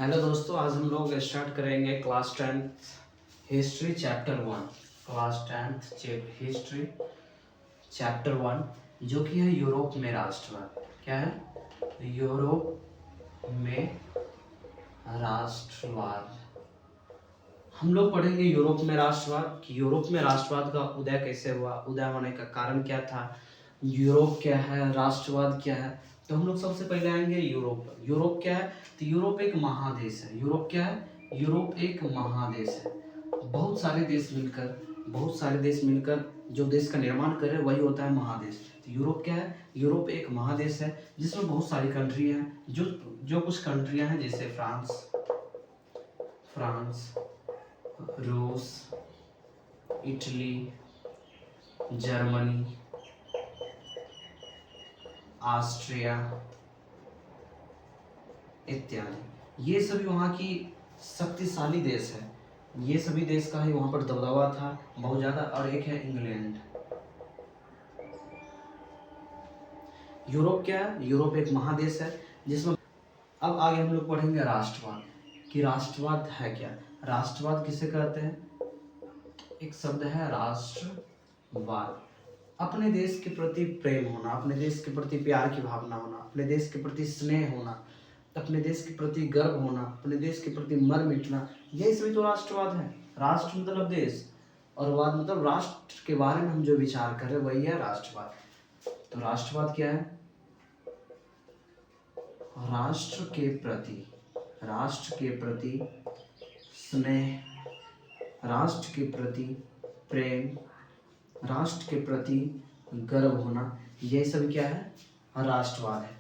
Hello दोस्तों, आज हम लोग स्टार्ट करेंगे class 10th history chapter 1। Class 10th history chapter 1 जो कि है यूरोप में राष्ट्रवाद। क्या है? यूरोप में राष्ट्रवाद। हम लोग पढ़ेंगे यूरोप में राष्ट्रवाद कि यूरोप में राष्ट्रवाद का उदय कैसे हुआ, उदय होने का कारण क्या था, यूरोप क्या है, राष्ट्रवाद क्या है। तो हम लोग सबसे पहले आएंगे यूरोप। यूरोप क्या है? तो यूरोप एक महादेश है। यूरोप क्या है? यूरोप एक महादेश है। बहुत सारे देश मिलकर जो देश का निर्माण करे वही होता है महादेश। तो यूरोप क्या है? यूरोप एक महादेश है जिसमें बहुत सारी कंट्री हैं। जो कुछ कंट्रियां हैं जैसे फ्रांस, रूस, इटली, जर्मनी, ऑस्ट्रिया इत्यादि, ये सभी वहाँ की शक्तिशाली देश है। ये सभी देश का ही वहाँ पर दबदबा था बहुत ज़्यादा। और एक है इंग्लैंड। यूरोप क्या है? यूरोप एक महादेश है जिसमें अब आगे हम लोग पढ़ेंगे राष्ट्रवाद कि राष्ट्रवाद है क्या। राष्ट्रवाद किसे कहते हैं? एक शब्द है राष्ट्रवाद। अपने देश के प्रति प्रेम होना, अपने देश के प्रति प्यार की भावना होना, अपने देश के प्रति स्नेह होना, अपने देश के प्रति गर्व होना, अपने देश के प्रति मर मिटना, यही सभी तो राष्ट्रवाद है। राष्ट्र मतलब देश और वाद मतलब राष्ट्र के बारे में हम जो विचार कर रहे हैं वही है राष्ट्रवाद। तो राष्ट्रवाद क्या है? राष्ट्र के प्रति स्नेह, राष्ट्र के प्रति प्रेम, राष्ट्र के प्रति गर्व होना, ये सब क्या है? राष्ट्रवाद है।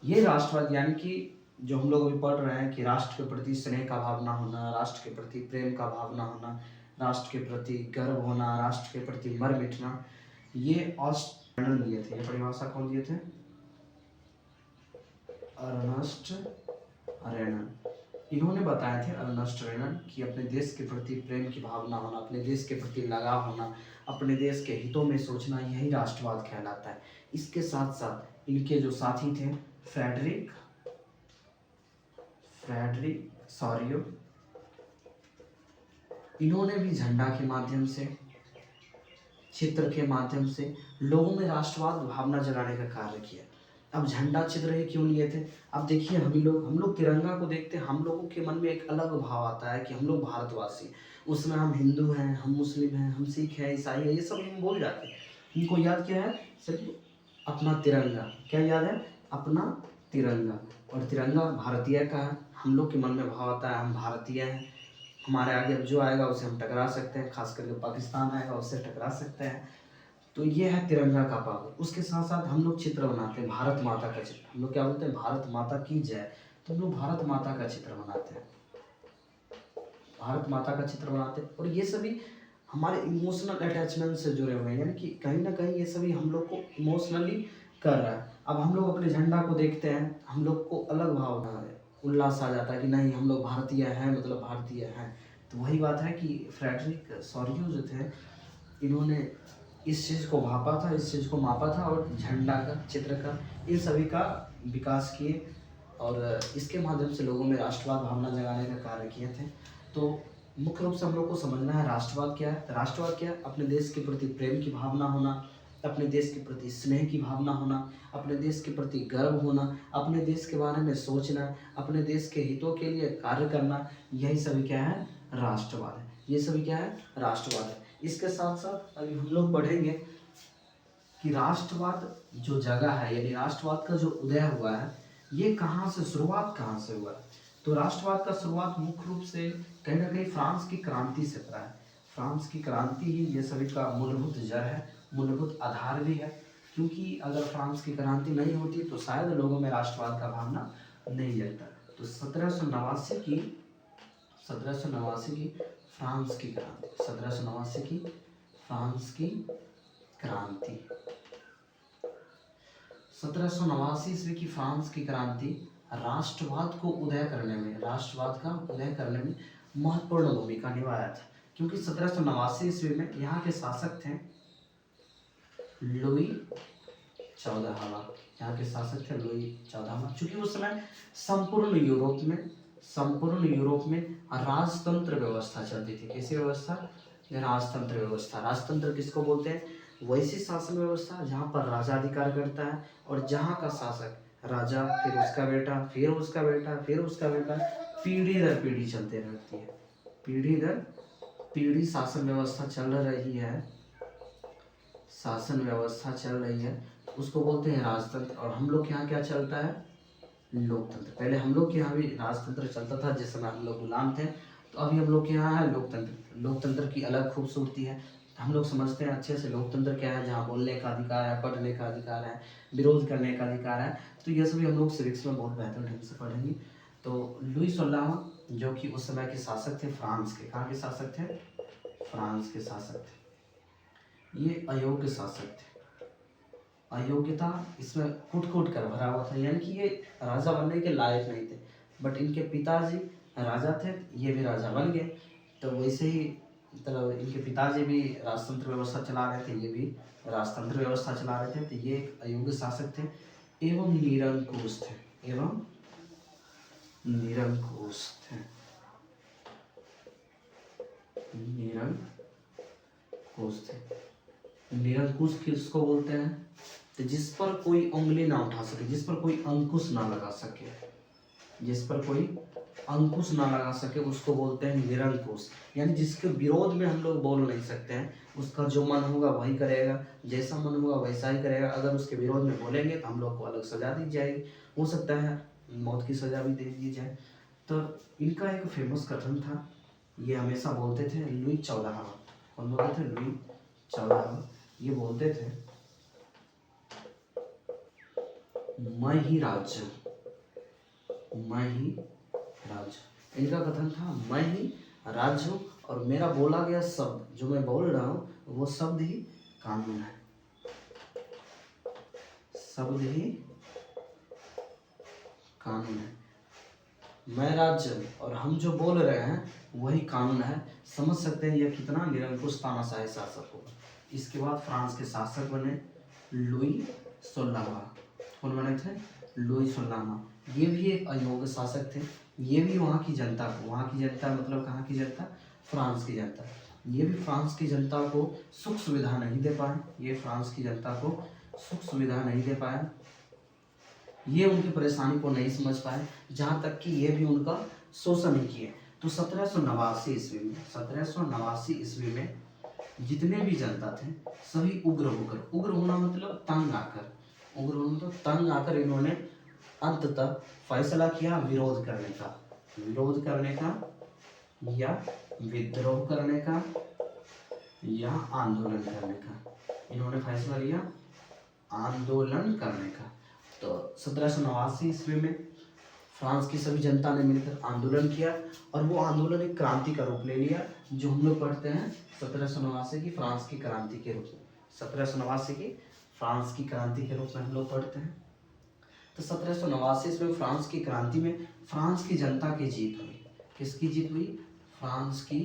ये राष्ट्रवाद यानी कि जो हम लोग अभी पढ़ रहे हैं कि राष्ट्र के प्रति स्नेह का भावना होना, राष्ट्र के प्रति प्रेम का भावना होना, राष्ट्र के प्रति गर्व होना, राष्ट्र के प्रति मर मिटना, ये ऑस्ट्रियन दिए थे। ये परिभाषा कौन दिए थे? अर्नस्ट रेनन। इन्होंने बताए थे, अर्नस्ट रेनन, कि अपने देश के प्रति प्रेम की भावना होना, अपने देश के प्रति लगाव होना, अपने देश के हितों में सोचना, यही राष्ट्रवाद कहलाता है। इसके साथ साथ इनके जो साथी थे फ्रेडरिक सॉरियो, इन्होंने भी झंडा के माध्यम से, चित्र के माध्यम से लोगों में राष्ट्रवाद भावना जगाने का कार्य किया। अब झंडा चित्र ही क्यों लिए थे? अब देखिए, हम लोग तिरंगा को देखते हैं, हम लोगों के मन में एक अलग भाव आता है कि हम लोग भारतवासी। उसमें हम हिंदू हैं, हम मुस्लिम हैं, हम सिख हैं, ईसाई हैं, ये सब हम भूल जाते हैं। इनको याद क्या है? सिर्फ अपना तिरंगा। क्या याद है? अपना तिरंगा। और तिरंगा भारतीय का है। हम लोग के मन में भाव आता है हम भारतीय हैं। हमारे आगे अब जो आएगा उसे हम टकरा सकते हैं, खास करके पाकिस्तान आएगा उससे टकरा सकते हैं। तो ये है तिरंगा का पावर। उसके साथ साथ हम लोग चित्र बनाते हैं, भारत माता का चित्र। हम लोग क्या बोलते हैं? भारत माता की जय। तो हम लोग भारत माता का चित्र बनाते हैं, भारत माता का चित्र बनाते हैं। और ये सभी हमारे इमोशनल अटैचमेंट से जुड़े हुए हैं, यानी कि कहीं ना कहीं ये सभी हम लोग को इमोशनली कर रहा है। अब हम लोग अपने झंडा को देखते हैं, हम लोग को अलग भाव है, उल्लास आ जाता है कि नहीं हम लोग भारतीय हैं, मतलब भारतीय हैं। तो वही बात है कि फ्रेडरिक सॉरियो जो थे, इन्होंने इस चीज़ को भापा था, इस चीज़ को मापा था और झंडा का, चित्र का, इन सभी का विकास किए और इसके माध्यम से लोगों में राष्ट्रवाद भावना जगाने का कार्य किए थे। तो मुख्य रूप से हम लोग को समझना है राष्ट्रवाद क्या है। राष्ट्रवाद क्या है? अपने देश के प्रति प्रेम की भावना होना, अपने देश के प्रति स्नेह की भावना होना, अपने देश के प्रति गर्व होना, अपने देश के बारे में सोचना, अपने देश के हितों के लिए कार्य करना, यही सभी क्या है? राष्ट्रवाद है। ये सभी क्या है? राष्ट्रवाद है। इसके साथ साथ अभी हम लोग पढ़ेंगे कि राष्ट्रवाद जो जगह है, यानी राष्ट्रवाद का जो उदय हुआ है, ये कहाँ से, शुरुआत कहाँ से हुआ है? तो राष्ट्रवाद का शुरुआत मुख्य रूप से कहीं ना कहीं फ्रांस की क्रांति से पड़ा है। फ्रांस की क्रांति ही ये सभी का मूलभूत जड़ है, मूलभूत आधार भी है। क्योंकि अगर फ्रांस की क्रांति नहीं होती तो शायद लोगों में राष्ट्रवाद का भावना नहीं जगता। तो 1789 की फ्रांस की क्रांति, 1789 की फ्रांस की क्रांति, 1789 ईस्वी की फ्रांस की क्रांति राष्ट्रवाद का उदय करने में महत्वपूर्ण भूमिका निभाया था। क्योंकि 1789 ईस्वी में यहाँ के शासक थे लुई 14वां। यहाँ के शासक थे लुई 14वां। चूंकि उस समय संपूर्ण यूरोप में संपूर्ण यूरोप में राजतंत्र व्यवस्था चलती थी। कैसी व्यवस्था? राजतंत्र व्यवस्था। राजतंत्र किसको बोलते हैं? वैसी शासन व्यवस्था जहाँ पर राजा अधिकार करता है और जहाँ का शासक राजा, फिर उसका बेटा, फिर उसका बेटा, फिर उसका बेटा, पीढ़ी दर पीढ़ी चलते रहती है। पीढ़ी दर पीढ़ी शासन व्यवस्था चल रही है, शासन व्यवस्था चल रही है, उसको बोलते हैं राजतंत्र। और हम लोग के यहाँ क्या चलता है? लोकतंत्र। पहले हम लोग के यहाँ भी राजतंत्र चलता था जिस समय हम लोग गुलाम थे, तो अभी हम लोग के यहाँ है लोकतंत्र। लोकतंत्र की अलग खूबसूरती है, हम लोग समझते हैं अच्छे से लोकतंत्र क्या है, जहाँ बोलने का अधिकार है, पढ़ने का अधिकार है, विरोध करने का अधिकार है। तो ये सभी हम लोग सिविक्स में बहुत बेहतर ढंग से पढ़ेंगे। तो लुई 16वां जो कि उस समय के शासक थे फ्रांस के, कहाँ के शासक थे? फ्रांस के शासक थे। ये अयोग्य शासक थे। अयोग्यता इसमें कूट कूट कर भरा हुआ था, यानी कि ये राजा बनने के लायक नहीं थे। बट इनके पिताजी राजा थे, ये भी राजा बन गए। तो वैसे ही मतलब इनके पिताजी भी राजतंत्र व्यवस्था चला रहे थे, ये भी राजतंत्र व्यवस्था चला रहे थे। तो ये एक अयोग्य शासक थे एवं निरंकुश थे, एवं निरंकुश थे। निरंकुश थे। निरंकुश किसको बोलते हैं? तो जिस पर कोई उंगली ना उठा सके, जिस पर कोई अंकुश ना लगा सके, जिस पर कोई अंकुश ना लगा सके उसको बोलते हैं निरंकुश। यानी जिसके विरोध में हम लोग बोल नहीं सकते हैं, उसका जो मन होगा वही करेगा, जैसा मन होगा वैसा ही करेगा। अगर उसके विरोध में बोलेंगे तो हम लोग को अलग सजा दी जाएगी, हो सकता है मौत की सजा भी दे दी जाए। तो इनका एक फेमस कथन था, ये हमेशा बोलते थे, लुई 14वां। कौन बोलते थे? लुई 14वां। ये बोलते थे मैं ही राज्य, मैं ही राज्य। इनका कथन था मैं ही राज्य हूँ और मेरा बोला गया शब्द जो मैं बोल रहा हूँ वो शब्द ही कानून है, शब्द ही कानून है। मैं राज्य और हम जो बोल रहे हैं वही कानून है। समझ सकते हैं यह कितना निरंकुश तानाशाही शासक होगा। इसके बाद फ्रांस के शासक बने लुई 16वां। कौन बने थे? लुई 16वां। ये भी एक अयोग्य शासक थे। ये भी वहाँ की जनता को, वहाँ की जनता मतलब कहाँ की जनता? फ्रांस की जनता। ये भी फ्रांस की जनता को सुख सुविधा नहीं दे पाए, ये फ्रांस की जनता को सुख सुविधा नहीं दे पाए, ये उनकी परेशानी को नहीं समझ पाए, जहाँ तक कि ये भी उनका शोषण ही किए। तो 1789 ईस्वी में, 1789 ईस्वी में जितने भी जनता थे सभी उग्र होकर, उग्र होना मतलब तंग आकर, उग्र होना मतलब तंग आकर इन्होंने अंततः फैसला किया विरोध करने का, विरोध करने का या विद्रोह करने का या आंदोलन करने का। इन्होंने फैसला लिया आंदोलन करने का। तो 1789 ईस्वी में फ्रांस की सभी जनता ने मिलकर आंदोलन किया और वो आंदोलन एक क्रांति का रूप ले लिया, जो हम लोग पढ़ते हैं 1789 की फ्रांस की क्रांति के रूप में। 1789 की फ्रांस की क्रांति के रूप में हम लोग पढ़ते हैं। तो 1789 ईस्वी में फ्रांस की क्रांति में फ्रांस की जनता की जीत हुई। किसकी जीत हुई? फ्रांस की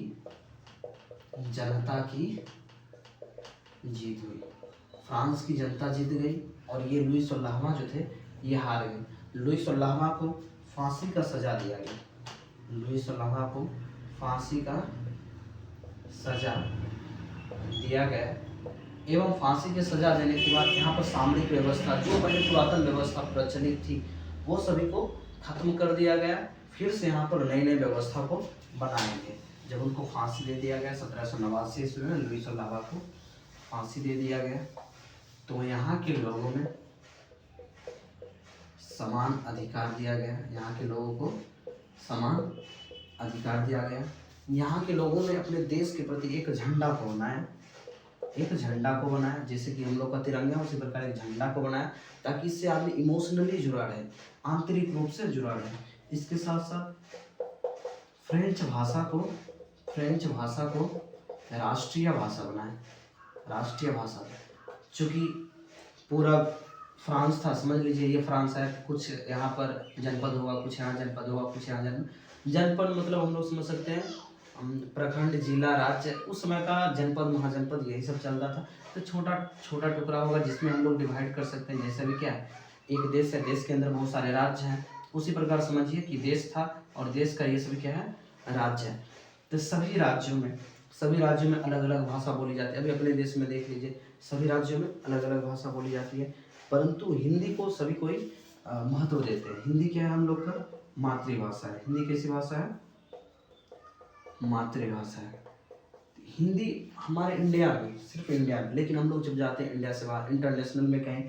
जनता की जीत हुई। फ्रांस की जनता जीत गई और ये लुई 16वां जो थे ये हार गए। लुई 16वां को फांसी का सजा दिया गया। लुई 16वां को फांसी का सजा दिया गया एवं फांसी की सजा देने के बाद यहाँ पर सामरिक व्यवस्था जो पहले पुरातन व्यवस्था प्रचलित थी वो सभी को खत्म कर दिया गया। फिर से यहाँ पर नई नई व्यवस्था को बनाएंगे। जब उनको फांसी दे दिया गया 1789 ईस्वी में लुई 16वां को फांसी दे दिया गया, तो यहाँ के लोगों में समान अधिकार दिया गया। यहाँ के लोगों को समान अधिकार दिया गया। यहाँ के लोगों ने अपने देश के प्रति एक झंडा को बनाया, एक झंडा को बनाया, जैसे कि हम लोग का तिरंगा उसी प्रकार एक झंडा को बनाया, ताकि इससे आदमी इमोशनली जुड़ा रहे, आंतरिक रूप से जुड़ा रहे। इसके साथ साथ फ्रेंच भाषा को राष्ट्रीय भाषा बनाए, राष्ट्रीय भाषा। चूँकि पूरा फ्रांस था, समझ लीजिए ये फ्रांस है, कुछ यहाँ पर जनपद होगा, कुछ यहाँ जनपद होगा, कुछ यहाँ जनपद मतलब हम लोग समझ सकते हैं प्रखंड, जिला, राज्य। उस समय का जनपद, महाजनपद यही सब चल रहा था। तो छोटा छोटा टुकड़ा होगा जिसमें हम लोग डिवाइड कर सकते हैं। जैसे भी क्या है, एक देश है, देश के अंदर बहुत सारे राज्य हैं, उसी प्रकार समझिए कि देश था और देश का ये सभी क्या है, राज्य है। तो सभी राज्यों में अलग अलग भाषा बोली जाती है। अभी अपने देश में देख लीजिए, सभी राज्यों में अलग अलग भाषा बोली जाती है, परंतु हिंदी को सभी कोई महत्व देते हैं। हिंदी क्या है, हम लोग का मातृभाषा है। हिंदी कैसी भाषा है, मातृभाषा है। हिंदी हमारे इंडिया में, सिर्फ इंडिया में, लेकिन हम लोग जब जाते हैं इंडिया से बाहर, इंटरनेशनल में कहीं,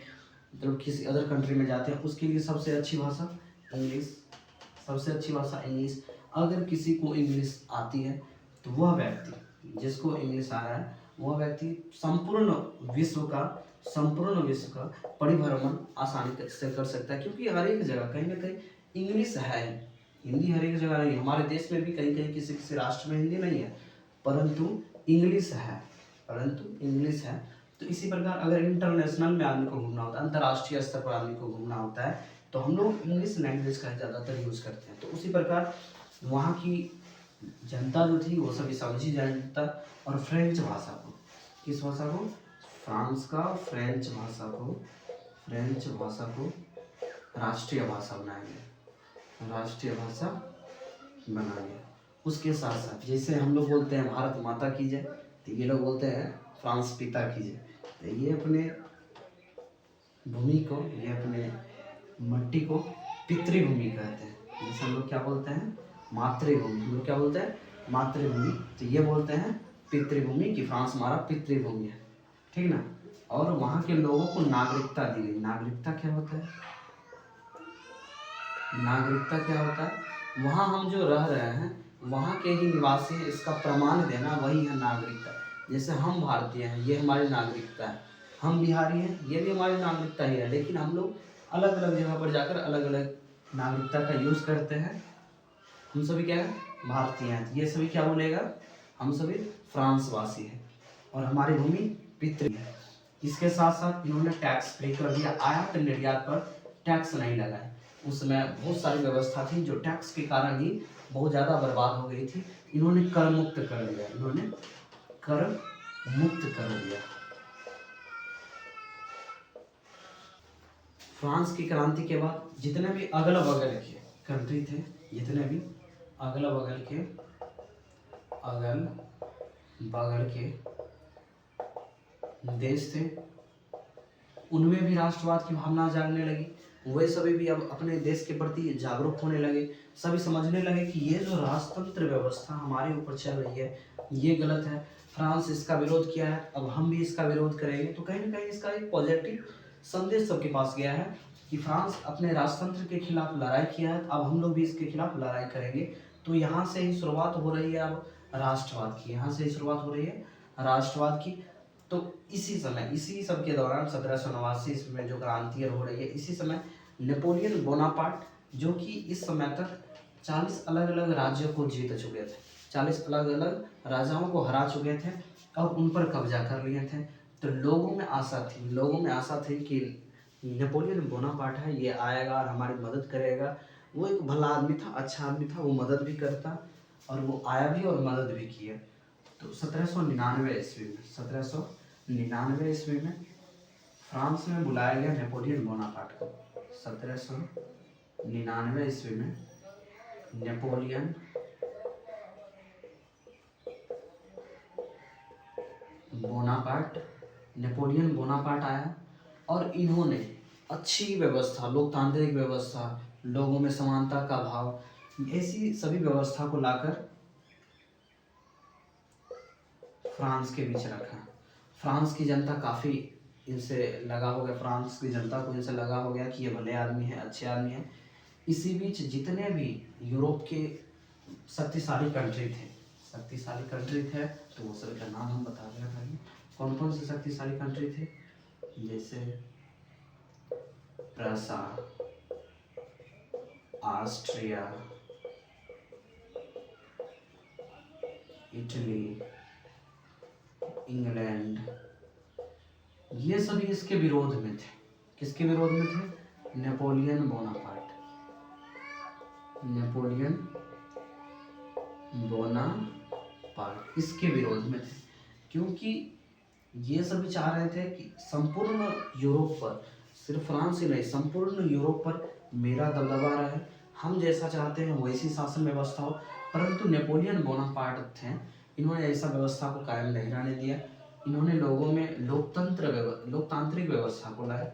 मतलब किसी अदर कंट्री में जाते हैं, उसके लिए सबसे अच्छी भाषा इंग्लिश, सबसे अच्छी भाषा इंग्लिश। अगर किसी को इंग्लिश आती है तो वह व्यक्ति, जिसको इंग्लिश आ रहा है, वह व्यक्ति संपूर्ण विश्व का परिभ्रमण आसानी से कर सकता है, क्योंकि हर एक जगह कहीं ना कहीं इंग्लिश है। हिंदी हर एक जगह नहीं, हमारे देश में भी कहीं कहीं किसी किसी राष्ट्र में हिंदी नहीं है, परंतु इंग्लिश है। तो इसी प्रकार अगर इंटरनेशनल में आदमी को घूमना होता है, अंतर्राष्ट्रीय स्तर पर आदमी को घूमना होता है, तो हम लोग इंग्लिश लैंग्वेज का ज़्यादातर यूज़ करते हैं। तो उसी प्रकार वहाँ की जनता जो थी वो सभी समझी जानता, और फ्रेंच भाषा को, किस भाषा को, फ्रांस का फ्रेंच भाषा को राष्ट्रीय भाषा बनाया गया। उसके साथ साथ जैसे हम लोग बोलते हैं भारत माता की जय, तो ये लोग बोलते हैं फ्रांस पिता की जय। तो ये अपने भूमि को, ये अपने मट्टी को पितृभूमि कहते हैं। जैसे हम लोग क्या बोलते हैं, मातृभूमि, हम लोग क्या बोलते हैं, मातृभूमि। तो ये बोलते हैं पितृभूमि, कि फ्रांस हमारा पितृभूमि है, ठीक ना। और वहाँ के लोगों को नागरिकता दी गई। नागरिकता क्या होता है, वहाँ हम जो रह रहे हैं, वहाँ के ही निवासी, इसका प्रमाण देना, वही है नागरिकता। जैसे हम भारतीय हैं, ये हमारी नागरिकता है, हम बिहारी हैं, ये भी हमारी नागरिकता ही है, लेकिन हम लोग अलग अलग जगह पर जाकर अलग अलग नागरिकता का यूज़ करते हैं। हम सभी क्या है, भारतीय हैं, ये सभी क्या बोलेगा, हम सभी फ्रांसवासी हैं, और हमारी भूमि पितृ है। इसके साथ साथ इन्होंने टैक्स फ्री कर दिया, आयात निर्यात पर टैक्स नहीं लगाए। उस समय बहुत सारी व्यवस्था थी जो टैक्स के कारण ही बहुत ज़्यादा बर्बाद हो गई थी। इन्होंने कर मुक्त कर दिया। फ्रांस की क्रांति के बाद जितने भी अगल बगल के कंट्री थे, जितने भी अगल बगल के देश थे, उनमें भी राष्ट्रवाद की भावना जागने लगी। वे सभी भी अब अपने देश के प्रति जागरूक होने लगे। सभी समझने लगे कि ये जो राजतंत्र व्यवस्था हमारे ऊपर चल रही है, ये गलत है। फ्रांस इसका विरोध किया है, अब हम भी इसका विरोध करेंगे। तो कहीं ना कहीं इसका एक पॉजिटिव संदेश सबके पास गया है कि फ्रांस अपने राजतंत्र के खिलाफ लड़ाई किया है, अब हम लोग भी इसके खिलाफ लड़ाई करेंगे। तो यहाँ से ही शुरुआत हो रही है अब राष्ट्रवाद की। तो इसी सब के दौरान 1789 ईस्वी में जो क्रांति हो रही है, इसी समय नेपोलियन बोनापार्ट, जो कि इस समय तक 40 अलग अलग राज्यों को जीत चुके थे, 40 अलग अलग राजाओं को हरा चुके थे और उन पर कब्जा कर लिए थे। तो लोगों में आशा थी कि नेपोलियन बोनापार्ट है, ये आएगा और हमारी मदद करेगा। वो एक भला आदमी था, अच्छा आदमी था, वो मदद भी करता, और वो आया भी और मदद भी किया। तो 1799 ईस्वी में फ्रांस में बुलाया गया नेपोलियन बोनापार्ट को। 1799 ईस्वी में नेपोलियन बोनापार्ट आया, और इन्होंने अच्छी व्यवस्था, लोकतांत्रिक व्यवस्था, लोगों में समानता का भाव, ऐसी सभी व्यवस्था को लाकर फ्रांस के बीच रखा। फ्रांस की जनता काफ़ी इनसे लगा हो गया, फ्रांस की जनता को इनसे लगा हो गया कि ये भले आदमी है, अच्छे आदमी है। इसी बीच जितने भी यूरोप के शक्तिशाली कंट्री थे, तो वो सभी का नाम हम बता रहे हैं। कौन कौन से शक्तिशाली कंट्री थे, जैसे प्रसा, ऑस्ट्रिया, इटली, इंग्लैंड, ये सभी इसके विरोध में थे। किसके विरोध में थे? नेपोलियन बोनापार्ट इसके विरोध में थे, क्योंकि ये सभी चाह रहे थे कि संपूर्ण यूरोप पर, सिर्फ फ्रांस ही नहीं, संपूर्ण यूरोप पर मेरा दबदबा रहे, हम जैसा चाहते हैं वैसी शासन व्यवस्था हो, परंतु नेपोलियन बोनापार्ट थे, इन्होंने ऐसा व्यवस्था को कायम नहीं रहने दिया। इन्होंने लोगों में लोकतांत्रिक व्यवस्था को लाया,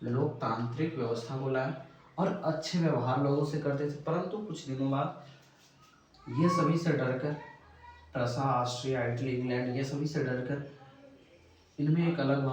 लोकतांत्रिक व्यवस्था को लाया और अच्छे व्यवहार लोगों से करते थे। परंतु कुछ दिनों बाद ये सभी से डरकर, प्रसा, ऑस्ट्रिया, इटली, इंग्लैंड, ये सभी से डरकर इनमें एक अलग